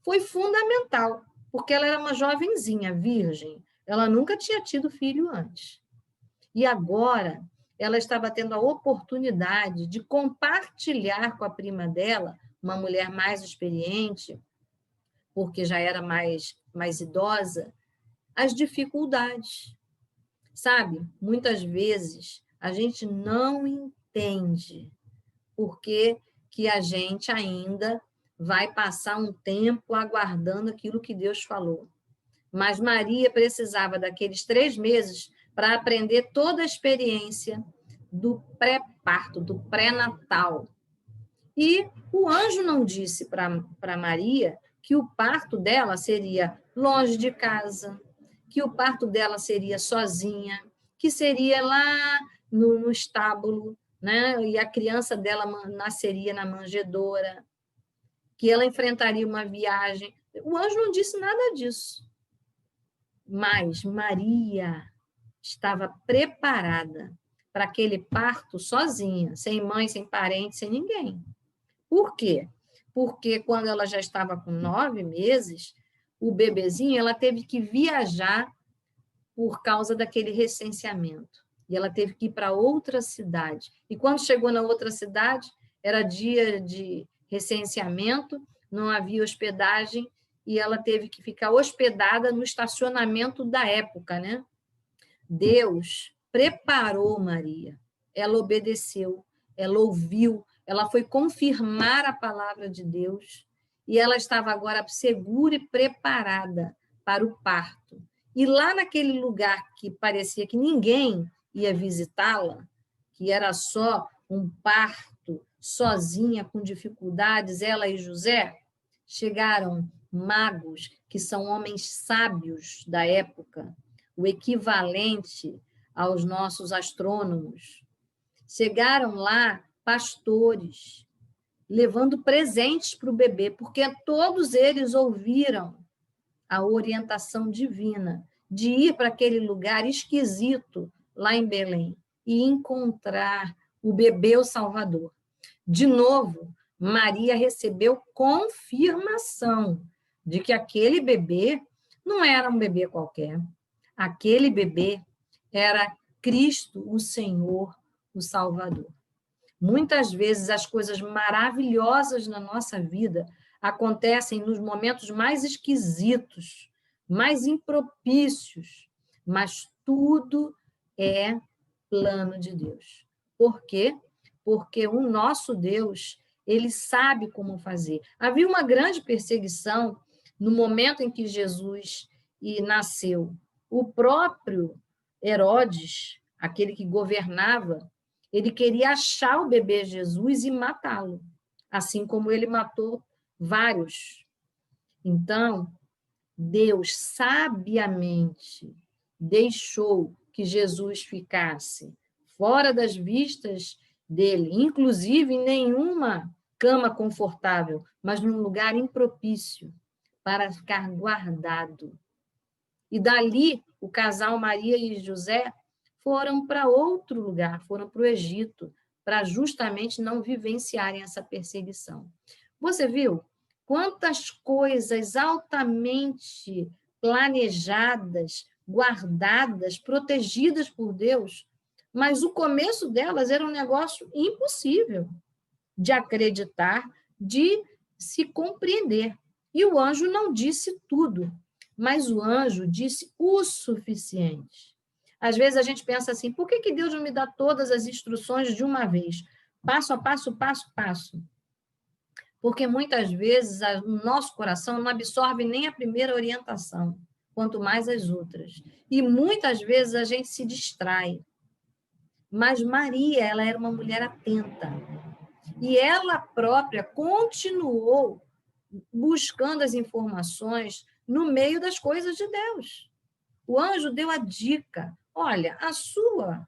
Foi fundamental, porque ela era uma jovenzinha, virgem, ela nunca tinha tido filho antes. E agora ela estava tendo a oportunidade de compartilhar com a prima dela, uma mulher mais experiente, porque já era mais idosa, as dificuldades. Sabe, muitas vezes a gente não entende por que a gente ainda vai passar um tempo aguardando aquilo que Deus falou. Mas Maria precisava daqueles 3 meses para aprender toda a experiência do pré-parto, do pré-natal. E o anjo não disse para Maria que o parto dela seria longe de casa, que o parto dela seria sozinha, que seria lá no estábulo, né? E a criança dela nasceria na manjedoura, que ela enfrentaria uma viagem. O anjo não disse nada disso. Mas Maria estava preparada para aquele parto sozinha, sem mãe, sem parente, sem ninguém. Por quê? Porque quando ela já estava com 9 meses, o bebezinho, ela teve que viajar por causa daquele recenseamento. E ela teve que ir para outra cidade. E quando chegou na outra cidade, era dia de recenseamento, não havia hospedagem, e ela teve que ficar hospedada no estacionamento da época, né? Deus preparou Maria, ela obedeceu, ela ouviu, ela foi confirmar a palavra de Deus, e ela estava agora segura e preparada para o parto. E lá naquele lugar que parecia que ninguém ia visitá-la, que era só um parto sozinha, com dificuldades, ela e José, chegaram magos, que são homens sábios da época, o equivalente aos nossos astrônomos. Chegaram lá pastores, levando presentes para o bebê, porque todos eles ouviram a orientação divina de ir para aquele lugar esquisito lá em Belém e encontrar o bebê, o Salvador. De novo, Maria recebeu confirmação de que aquele bebê não era um bebê qualquer. Aquele bebê era Cristo, o Senhor, o Salvador. Muitas vezes as coisas maravilhosas na nossa vida acontecem nos momentos mais esquisitos, mais impropícios, mas tudo é plano de Deus. Por quê? Porque o nosso Deus, ele sabe como fazer. Havia uma grande perseguição no momento em que Jesus nasceu. O próprio Herodes, aquele que governava, ele queria achar o bebê Jesus e matá-lo, assim como ele matou vários. Então, Deus sabiamente deixou que Jesus ficasse fora das vistas dele, inclusive em nenhuma cama confortável, mas num lugar impropício, para ficar guardado. E dali, o casal Maria e José foram para outro lugar, foram para o Egito, para justamente não vivenciarem essa perseguição. Você viu quantas coisas altamente planejadas, guardadas, protegidas por Deus, mas o começo delas era um negócio impossível de acreditar, de se compreender. E o anjo não disse tudo, mas o anjo disse o suficiente. Às vezes a gente pensa assim, por que Deus não me dá todas as instruções de uma vez? Passo a passo, passo a passo. Porque muitas vezes o nosso coração não absorve nem a primeira orientação, quanto mais as outras. E muitas vezes a gente se distrai. Mas Maria, ela era uma mulher atenta. E ela própria continuou buscando as informações no meio das coisas de Deus. O anjo deu a dica, olha, a sua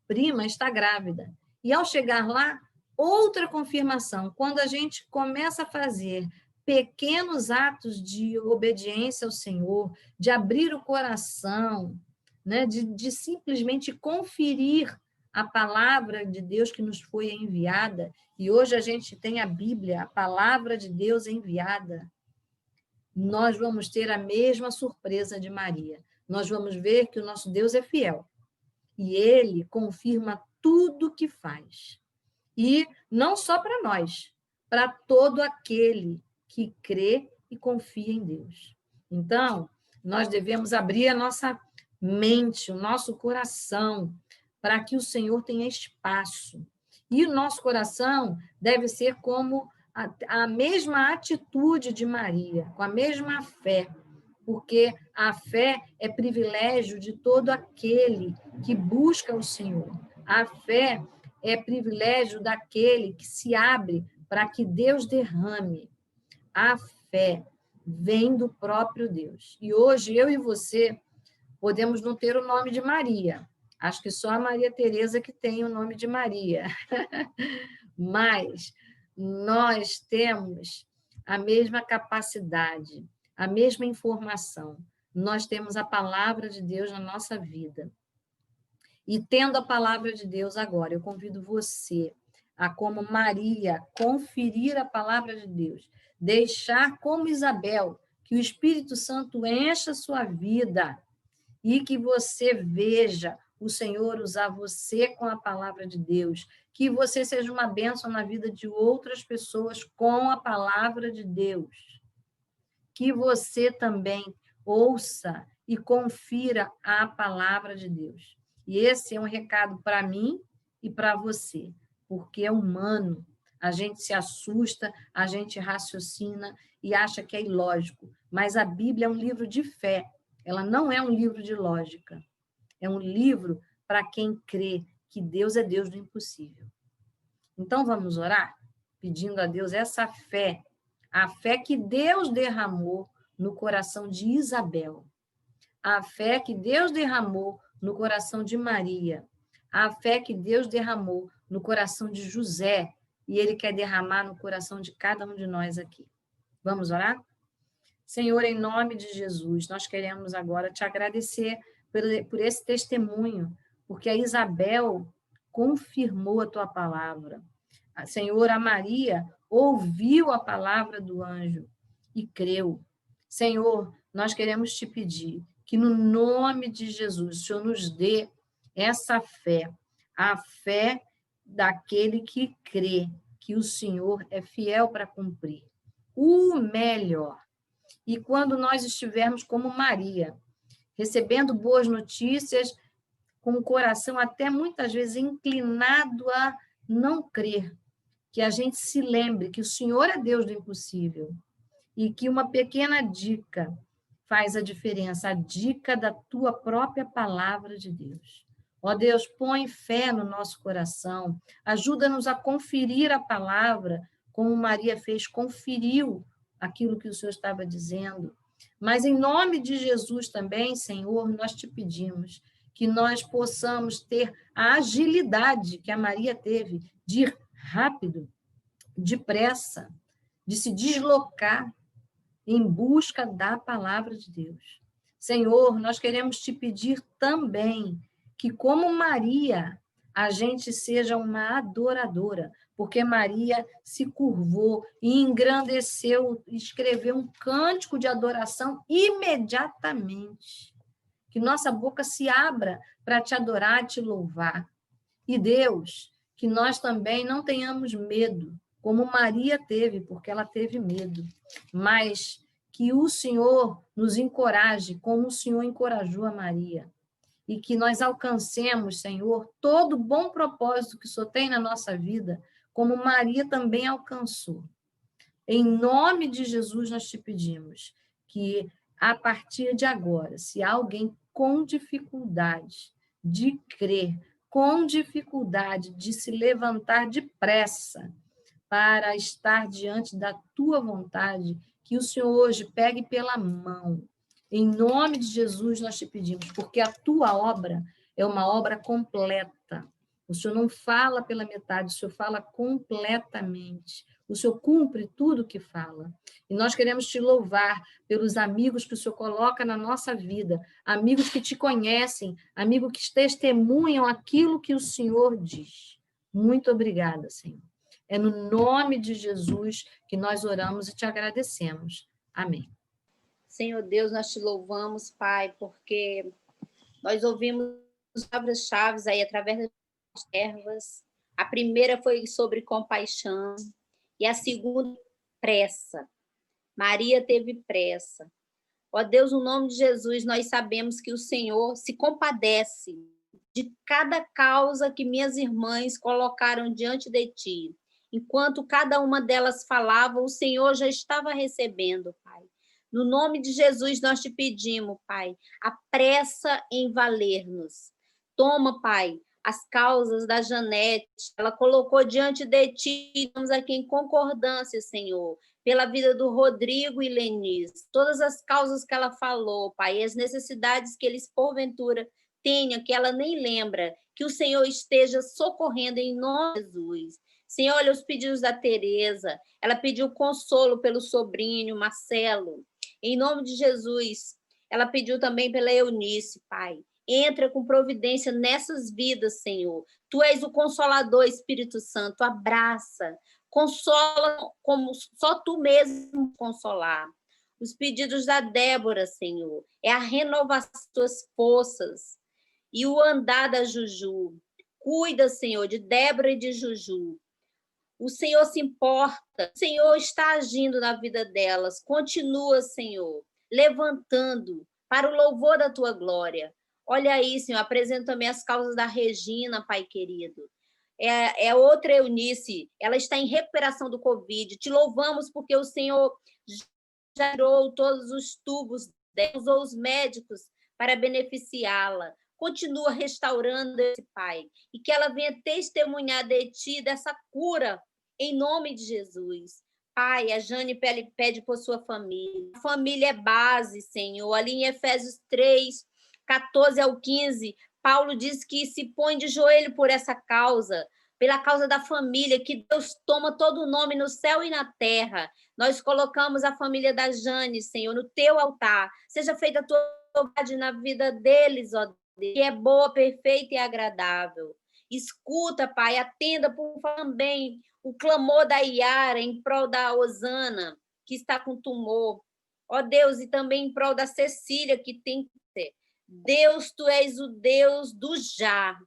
prima está grávida. E ao chegar lá, outra confirmação, quando a gente começa a fazer pequenos atos de obediência ao Senhor, de abrir o coração, né, de simplesmente conferir a palavra de Deus que nos foi enviada, e hoje a gente tem a Bíblia, a palavra de Deus enviada, nós vamos ter a mesma surpresa de Maria. Nós vamos ver que o nosso Deus é fiel, e ele confirma tudo que faz. E não só para nós, para todo aquele que crê e confia em Deus. Então, nós devemos abrir a nossa mente, o nosso coração, para que o Senhor tenha espaço. E o nosso coração deve ser como a mesma atitude de Maria, com a mesma fé, porque a fé é privilégio de todo aquele que busca o Senhor. A fé é privilégio daquele que se abre para que Deus derrame. A fé vem do próprio Deus. E hoje eu e você podemos não ter o nome de Maria. Acho que só a Maria Teresa que tem o nome de Maria. Mas nós temos a mesma capacidade, a mesma informação. Nós temos a palavra de Deus na nossa vida. E tendo a palavra de Deus agora, eu convido você a, como Maria, conferir a palavra de Deus, deixar como Isabel, que o Espírito Santo encha a sua vida e que você veja o Senhor usar você com a palavra de Deus, que você seja uma bênção na vida de outras pessoas com a palavra de Deus, que você também ouça e confira a palavra de Deus. E esse é um recado para mim e para você, porque é humano, a gente se assusta, a gente raciocina e acha que é ilógico, mas a Bíblia é um livro de fé, ela não é um livro de lógica, é um livro para quem crê que Deus é Deus do impossível. Então, vamos orar, pedindo a Deus essa fé, a fé que Deus derramou no coração de Isabel, a fé que Deus derramou no coração de Maria, a fé que Deus derramou no coração de José, e Ele quer derramar no coração de cada um de nós aqui. Vamos orar? Senhor, em nome de Jesus, nós queremos agora te agradecer por esse testemunho, porque a Isabel confirmou a tua palavra. Senhor, a Maria ouviu a palavra do anjo e creu. Senhor, nós queremos te pedir que no nome de Jesus, o Senhor nos dê essa fé, a fé daquele que crê que o Senhor é fiel para cumprir o melhor. E quando nós estivermos como Maria, recebendo boas notícias, com o coração até muitas vezes inclinado a não crer, que a gente se lembre que o Senhor é Deus do impossível e que uma pequena dica faz a diferença, a dica da tua própria palavra de Deus. Ó Deus, põe fé no nosso coração, ajuda-nos a conferir a palavra, como Maria fez, conferiu aquilo que o Senhor estava dizendo. Mas em nome de Jesus também, Senhor, nós te pedimos que nós possamos ter a agilidade que a Maria teve de ir rápido, depressa, de se deslocar em busca da palavra de Deus. Senhor, nós queremos te pedir também que, como Maria, a gente seja uma adoradora, porque Maria se curvou e engrandeceu, escreveu um cântico de adoração imediatamente. Que nossa boca se abra para te adorar, te louvar. E Deus, que nós também não tenhamos medo, como Maria teve, porque ela teve medo, mas que o Senhor nos encoraje, como o Senhor encorajou a Maria, e que nós alcancemos, Senhor, todo bom propósito que o Senhor tem na nossa vida, como Maria também alcançou. Em nome de Jesus, nós te pedimos que, a partir de agora, se há alguém com dificuldade de crer, com dificuldade de se levantar depressa para estar diante da tua vontade, que o Senhor hoje pegue pela mão. Em nome de Jesus, nós te pedimos, porque a tua obra é uma obra completa. O Senhor não fala pela metade, o Senhor fala completamente. O Senhor cumpre tudo o que fala. E nós queremos te louvar pelos amigos que o Senhor coloca na nossa vida, amigos que te conhecem, amigos que testemunham aquilo que o Senhor diz. Muito obrigada, Senhor. É no nome de Jesus que nós oramos e te agradecemos. Amém. Senhor Deus, nós te louvamos, Pai, porque nós ouvimos palavras-chave aí através das servas. A primeira foi sobre compaixão e a segunda, pressa. Maria teve pressa. Ó Deus, no nome de Jesus, nós sabemos que o Senhor se compadece de cada causa que minhas irmãs colocaram diante de ti. Enquanto cada uma delas falava, o Senhor já estava recebendo, Pai. No nome de Jesus, nós te pedimos, Pai, apressa em valer-nos. Toma, Pai, as causas da Janete, ela colocou diante de ti, estamos aqui em concordância, Senhor, pela vida do Rodrigo e Lenice, todas as causas que ela falou, Pai, e as necessidades que eles, porventura, tenham, que ela nem lembra, que o Senhor esteja socorrendo em nome de Jesus. Senhor, olha os pedidos da Tereza, ela pediu consolo pelo sobrinho, Marcelo, em nome de Jesus. Ela pediu também pela Eunice, Pai. Entra com providência nessas vidas, Senhor. Tu és o Consolador, Espírito Santo. Abraça, consola como só tu mesmo consolar. Os pedidos da Débora, Senhor, é a renovação das tuas forças e o andar da Juju. Cuida, Senhor, de Débora e de Juju. O Senhor se importa, o Senhor está agindo na vida delas. Continua, Senhor, levantando para o louvor da tua glória. Olha aí, Senhor, apresento também as causas da Regina, Pai querido. É outra Eunice, ela está em recuperação do Covid. Te louvamos porque o Senhor já tirou todos os tubos, usou os médicos para beneficiá-la. Continua restaurando esse Pai, e que ela venha testemunhar de ti, dessa cura, em nome de Jesus. Pai, a Jane pede por sua família. A família é base, Senhor. Ali em Efésios 3, 14 ao 15, Paulo diz que se põe de joelho por essa causa, pela causa da família, que Deus toma todo o nome no céu e na terra. Nós colocamos a família da Jane, Senhor, no teu altar. Seja feita a tua vontade na vida deles, ó Deus, que é boa, perfeita e agradável. Escuta, Pai, atenda por também o clamor da Iara em prol da Osana, que está com tumor. Ó Deus, e também em prol da Cecília, que tem câncer. Deus, tu és o Deus do já.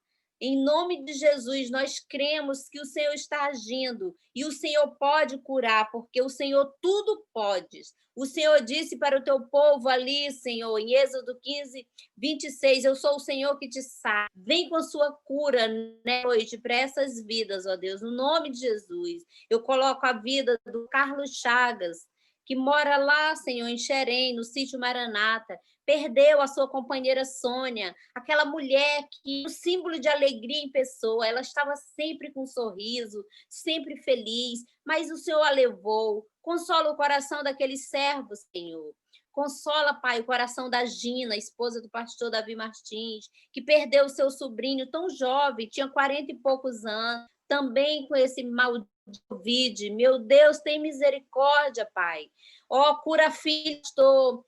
Em nome de Jesus, nós cremos que o Senhor está agindo e o Senhor pode curar, porque o Senhor tudo pode. O Senhor disse para o teu povo ali, Senhor, em Êxodo 15, 26, eu sou o Senhor que te sara. Vem com sua cura nessa noite para essas vidas, ó Deus, no nome de Jesus. Eu coloco a vida do Carlos Chagas, que mora lá, Senhor, em Xerém, no sítio Maranata. Perdeu a sua companheira Sônia, aquela mulher que o símbolo de alegria em pessoa, ela estava sempre com um sorriso, sempre feliz, mas o Senhor a levou. Consola o coração daqueles servos, Senhor. Consola, Pai, o coração da Gina, esposa do pastor Davi Martins, que perdeu o seu sobrinho tão jovem, tinha 40 e poucos anos, também com esse mal de Covid. Meu Deus, tem misericórdia, Pai. Ó, cura filho, pastor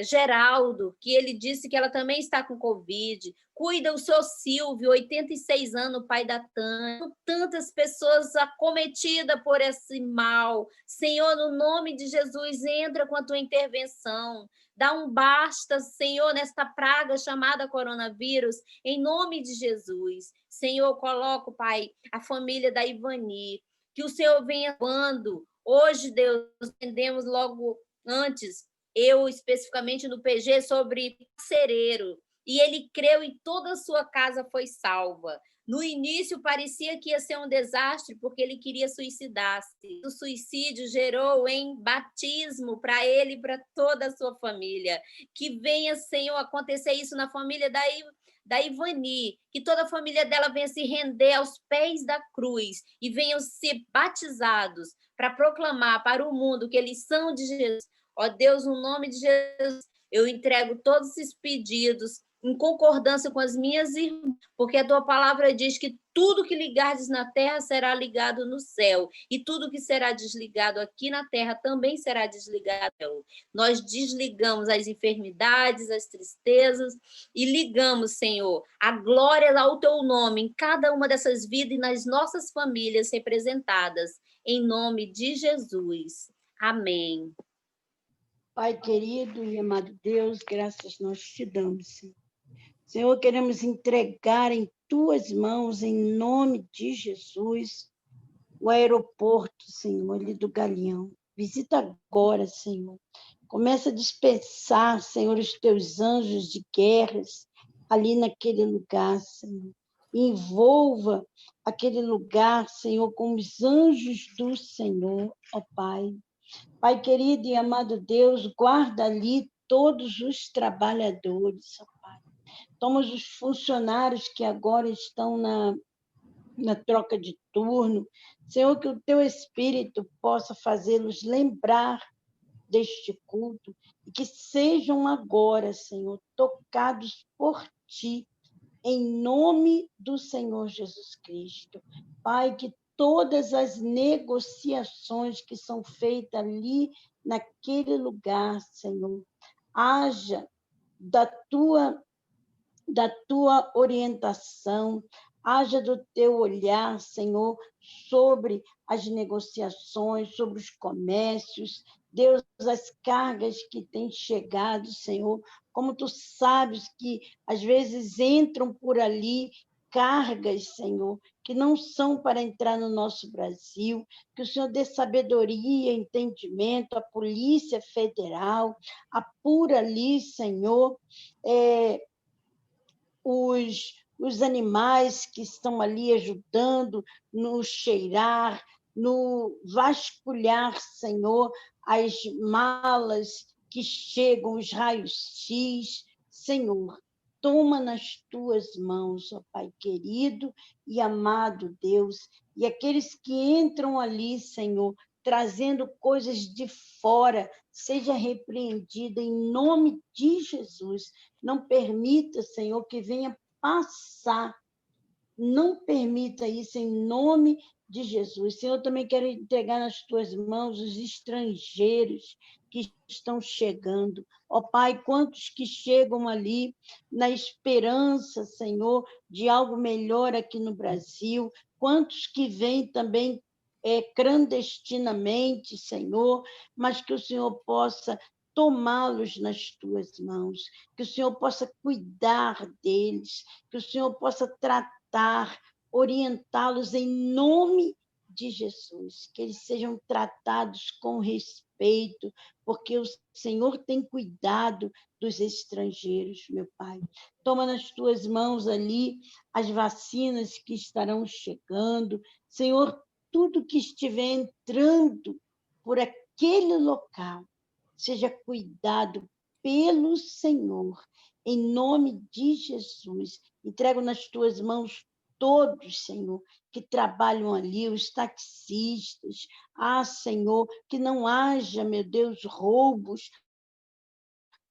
Geraldo, que ele disse que ela também está com Covid. Cuida o seu Silvio, 86 anos, pai da Tânia. Tantas pessoas acometidas por esse mal. Senhor, no nome de Jesus, entra com a tua intervenção. Dá um basta, Senhor, nesta praga chamada coronavírus, em nome de Jesus. Senhor, coloco, Pai, a família da Ivani, que o Senhor venha quando. Hoje, Deus, entendemos logo antes, eu especificamente no PG, sobre carcereiro, e ele creu e toda a sua casa foi salva. No início parecia que ia ser um desastre, porque ele queria suicidar-se. O suicídio gerou em batismo para ele e para toda a sua família. Que venha, Senhor, acontecer isso na família da Ivani, que toda a família dela venha se render aos pés da cruz e venham ser batizados para proclamar para o mundo que eles são de Jesus. Ó Deus, no nome de Jesus, eu entrego todos esses pedidos em concordância com as minhas irmãs, porque a tua palavra diz que tudo que ligardes na terra será ligado no céu, e tudo que será desligado aqui na terra também será desligado. Nós desligamos as enfermidades, as tristezas, e ligamos, Senhor, a glória ao teu nome em cada uma dessas vidas e nas nossas famílias representadas, em nome de Jesus. Amém. Pai querido e amado Deus, graças nós te damos, Senhor. Senhor, queremos entregar em tuas mãos, em nome de Jesus, o aeroporto, Senhor, ali do Galeão. Visita agora, Senhor. Começa a dispensar, Senhor, os teus anjos de guerras ali naquele lugar, Senhor. Envolva aquele lugar, Senhor, com os anjos do Senhor, ó Pai. Pai querido e amado Deus, guarda ali todos os trabalhadores, ó Pai. Toma os funcionários que agora estão na troca de turno. Senhor, que o teu Espírito possa fazê-los lembrar deste culto e que sejam agora, Senhor, tocados por Ti, em nome do Senhor Jesus Cristo. Pai, que todas as negociações que são feitas ali naquele lugar, Senhor, haja da tua orientação, haja do teu olhar, Senhor, sobre as negociações, sobre os comércios. Deus, as cargas que têm chegado, Senhor, como tu sabes que às vezes entram por ali cargas, Senhor, que não são para entrar no nosso Brasil, que o Senhor dê sabedoria, entendimento, a Polícia Federal, apura ali, Senhor, os animais que estão ali ajudando no cheirar, no vasculhar, Senhor, as malas que chegam, os raios-x. Senhor, toma nas tuas mãos, ó Pai querido e amado Deus, e aqueles que entram ali, Senhor, trazendo coisas de fora, seja repreendido em nome de Jesus. Não permita, Senhor, que venha passar. Não permita isso em nome de Jesus. Senhor, eu também quero entregar nas tuas mãos os estrangeiros que estão chegando. Ó Pai, quantos que chegam ali na esperança, Senhor, de algo melhor aqui no Brasil. Quantos que vêm também clandestinamente, Senhor, mas que o Senhor possa tomá-los nas tuas mãos, que o Senhor possa cuidar deles, que o Senhor possa tratar, orientá-los em nome de Jesus, que eles sejam tratados com respeito, porque o Senhor tem cuidado dos estrangeiros, meu Pai. Toma nas tuas mãos ali as vacinas que estarão chegando. Senhor, tudo que estiver entrando por aquele local, seja cuidado pelo Senhor, em nome de Jesus. Entrego nas tuas mãos todos, Senhor, que trabalham ali, os taxistas. Senhor, que não haja, meu Deus, roubos,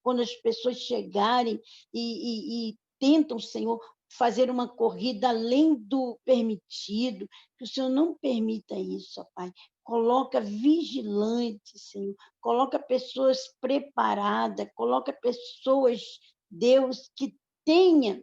quando as pessoas chegarem e tentam, Senhor, fazer uma corrida além do permitido, que o Senhor não permita isso, ó Pai. Coloca vigilante, Senhor, coloca pessoas preparadas, coloca pessoas, Deus, que tenha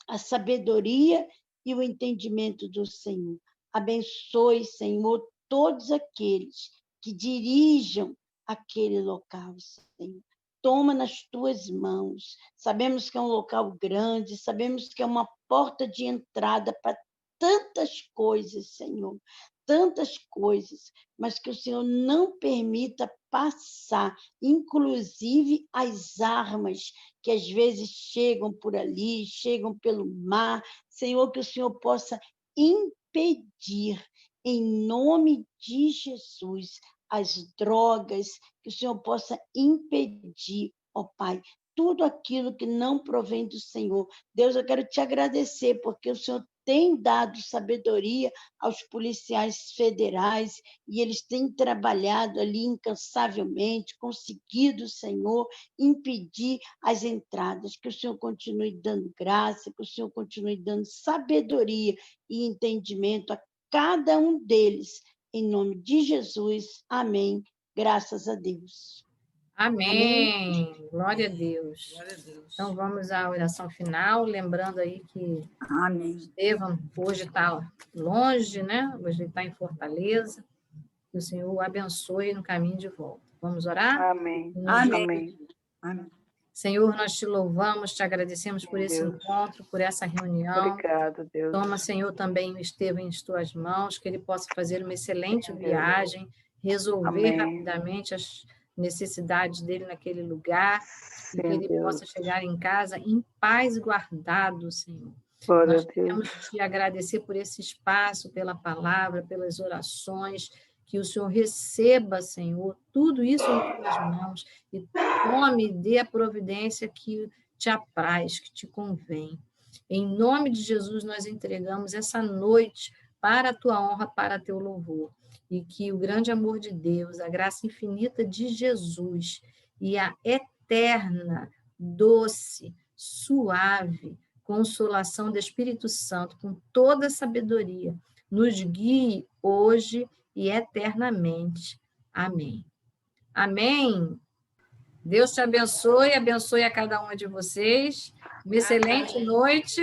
a sabedoria e o entendimento do Senhor. Abençoe, Senhor, todos aqueles que dirijam aquele local, Senhor. Toma nas tuas mãos. Sabemos que é um local grande, sabemos que é uma porta de entrada para tantas coisas, Senhor, tantas coisas, mas que o Senhor não permita passar, inclusive as armas que às vezes chegam por ali, chegam pelo mar. Senhor, que o Senhor possa impedir, em nome de Jesus, as drogas, que o Senhor possa impedir, ó Pai, tudo aquilo que não provém do Senhor. Deus, eu quero te agradecer, porque o Senhor tem dado sabedoria aos policiais federais e eles têm trabalhado ali incansavelmente, conseguido, Senhor, impedir as entradas. Que o Senhor continue dando graça, que o Senhor continue dando sabedoria e entendimento a cada um deles. Em nome de Jesus, amém. Graças a Deus. Amém. Glória a Deus. Glória a Deus. Então, vamos à oração final, lembrando aí que Amém. Estevão hoje está longe, né? Hoje ele está em Fortaleza. Que o Senhor o abençoe no caminho de volta. Vamos orar? Amém. Amém. Amém. Senhor, nós te louvamos, te agradecemos por esse Deus. encontro, por essa reunião. Obrigado, Deus. Toma, Senhor, também o Estevão em tuas mãos, que ele possa fazer uma excelente viagem, resolver Amém. rapidamente as necessidades dele naquele lugar, Sim, e que ele Deus. possa chegar em casa em paz e guardado, Senhor. Glória Nós a Deus. queremos te agradecer por esse espaço, pela palavra, pelas orações, que o Senhor receba, Senhor, tudo isso em tuas mãos e tome e dê a providência que te apraz, que te convém. Em nome de Jesus, nós entregamos essa noite para a tua honra, para teu louvor. E que o grande amor de Deus, a graça infinita de Jesus e a eterna, doce, suave consolação do Espírito Santo, com toda a sabedoria, nos guie hoje e eternamente. Amém. Amém. Deus te abençoe a cada uma de vocês. Uma excelente noite